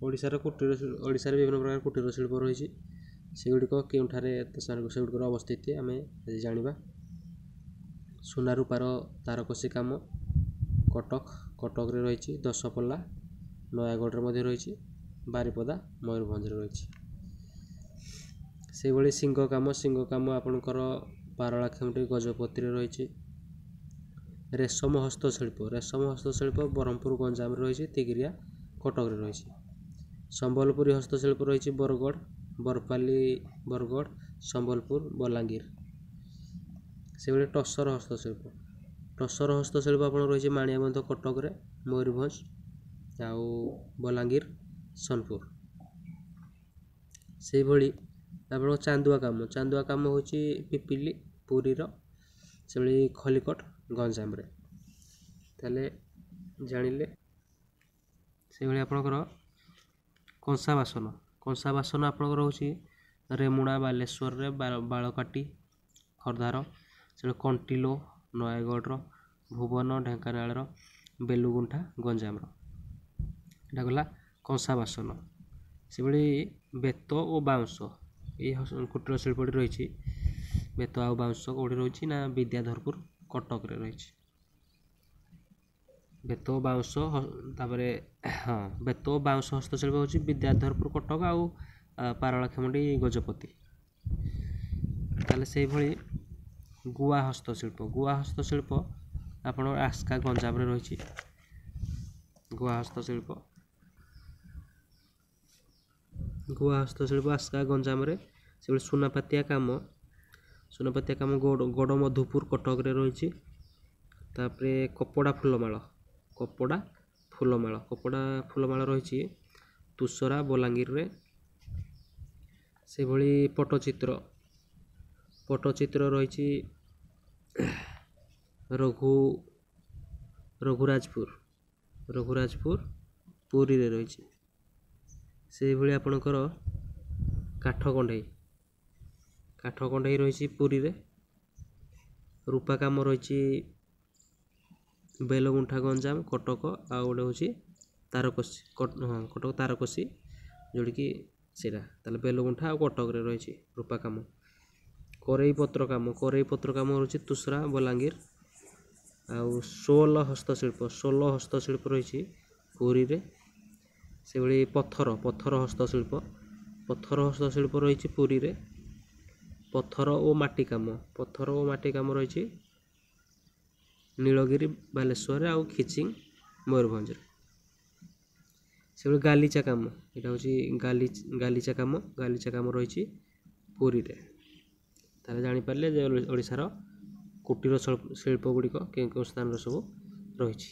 ଓଡ଼ିଶାରେ ବିଭିନ୍ନ ପ୍ରକାର କୁଟୀର ଶିଳ୍ପ ରହିଛି। ସେଗୁଡ଼ିକ କେଉଁଠାରେ ସେଗୁଡ଼ିକର ଅବସ୍ଥିତି ଆମେ ଆଜି ଜାଣିବା। ସୁନା ରୂପାର ତାରକସି କାମ କଟକରେ ରହିଛି। ଦଶପଲ୍ଲା ନୟାଗଡ଼ରେ ମଧ୍ୟ ରହିଛି। ବାରିପଦା ମୟୂରଭଞ୍ଜରେ ରହିଛି। ସେହିଭଳି ଶିଙ୍ଗ କାମ ଆପଣଙ୍କର ପାରଳାଖେମୁଣ୍ଡି ଗଜପତିରେ ରହିଛି। ରେଶମ ହସ୍ତଶିଳ୍ପ ବ୍ରହ୍ମପୁର ଗଞ୍ଜାମରେ ରହିଛି। ତିଗିରିଆ କଟକରେ ରହିଛି। ସମ୍ବଲପୁରୀ ହସ୍ତଶିଳ୍ପ ରହିଛି ବରଗଡ଼, ବରପାଲି ବରଗଡ଼, ସମ୍ବଲପୁର, ବଲାଙ୍ଗୀର। ସେଭଳି ଟସର ହସ୍ତଶିଳ୍ପ ଆପଣ ରହିଛି ମାଣିଆବନ୍ଧ କଟକରେ, ମୟୂରଭଞ୍ଜ ଆଉ ବଲାଙ୍ଗୀର, ସୋନପୁର। ସେହିଭଳି ଆପଣଙ୍କ ଚାନ୍ଦୁଆ କାମ ହେଉଛି ପିପିଲି ପୁରୀର, ସେଭଳି ଖଲିକଟ ଗଞ୍ଜାମରେ। ତାହେଲେ ଜାଣିଲେ। ସେଭଳି ଆପଣଙ୍କର କଂସା ବାସନ ଆପଣଙ୍କର ହେଉଛି ରେମୁଣା ବାଲେଶ୍ୱରରେ, ବାଳକାଟି ଖୋର୍ଦ୍ଧାର, ସେଭଳି କଣ୍ଟିଲୋ ନୟାଗଡ଼ର, ଭୁବନ ଢେଙ୍କାନାଳର, ବେଲୁଗୁଣ୍ଠା ଗଞ୍ଜାମର। ଏଇଟା ଗଲା କଂସା ବାସନ। ସେଭଳି ବେତ ଓ ବାଉଁଶ ଏଇ କୁଟୀର ଶିଳ୍ପଟି ରହିଛି। ବେତ ଆଉ ବାଉଁଶ କେଉଁଠି ରହିଛି ନା ବିଦ୍ୟାଧରପୁର କଟକରେ ରହିଛି। ବେତ ଓ ବାଉଁଶ ହସ୍ତଶିଳ୍ପ ହେଉଛି ବିଦ୍ୟାଧରପୁର କଟକ ଆଉ ପାରଳାଖେମୁଣ୍ଡି ଗଜପତି। ତାହେଲେ ସେଇଭଳି ଗୁଆ ହସ୍ତଶିଳ୍ପ ଆପଣଙ୍କର ଆସ୍କା ଗଞ୍ଜାମରେ ରହିଛି। ଗୁଆ ହସ୍ତଶିଳ୍ପ ଆସ୍କା ଗଞ୍ଜାମରେ। ସେଭଳି ସୁନାପାତିଆ କାମ ଗଡ଼ମଧୁପୁର କଟକରେ ରହିଛି। ତାପରେ କପଡ଼ା ଫୁଲମାଳ ରହିଛି ତୁଷରା ବଲାଙ୍ଗୀରରେ। ସେଭଳି ପଟ୍ଟଚିତ୍ର ରହିଛି ରଘୁରାଜପୁର ପୁରୀରେ ରହିଛି। ସେହିଭଳି ଆପଣଙ୍କର କାଠ କଣ୍ଢେଇ ରହିଛି ପୁରୀରେ। ରୂପା କାମ ରହିଛି ବେଲଗୁଣ୍ଠା ଗଞ୍ଜାମ, କଟକ ଆଉ ଗୋଟେ ହେଉଛି କଟକ ତାରକସି, ଯୋଉଠିକି ସେଇଟା ତାହେଲେ ବେଲଗୁଣ୍ଠା ଆଉ କଟକରେ ରହିଛି ରୂପା କାମ। କରେଇ ପତ୍ର କାମ ହେଉଛି ତୁଷରା ବଲାଙ୍ଗୀର। ଆଉ ସୋଲ ହସ୍ତଶିଳ୍ପ ରହିଛି ପୁରୀରେ। ସେଭଳି ପଥର ହସ୍ତଶିଳ୍ପ ରହିଛି ପୁରୀରେ। ପଥର ଓ ମାଟି କାମ ରହିଛି ନୀଳଗିରି ବାଲେଶ୍ୱରରେ ଆଉ ଖିଚିଂ ମୟୂରଭଞ୍ଜରେ। ସେଭଳି ଗାଲିଚା କାମ ରହିଛି ପୁରୀରେ। ତାହେଲେ ଜାଣିପାରିଲେ ଯେ ଓଡ଼ିଶାର କୁଟୀର ଶିଳ୍ପ ଗୁଡ଼ିକ କେଉଁ ସ୍ଥାନରେ ସବୁ ରହିଛି।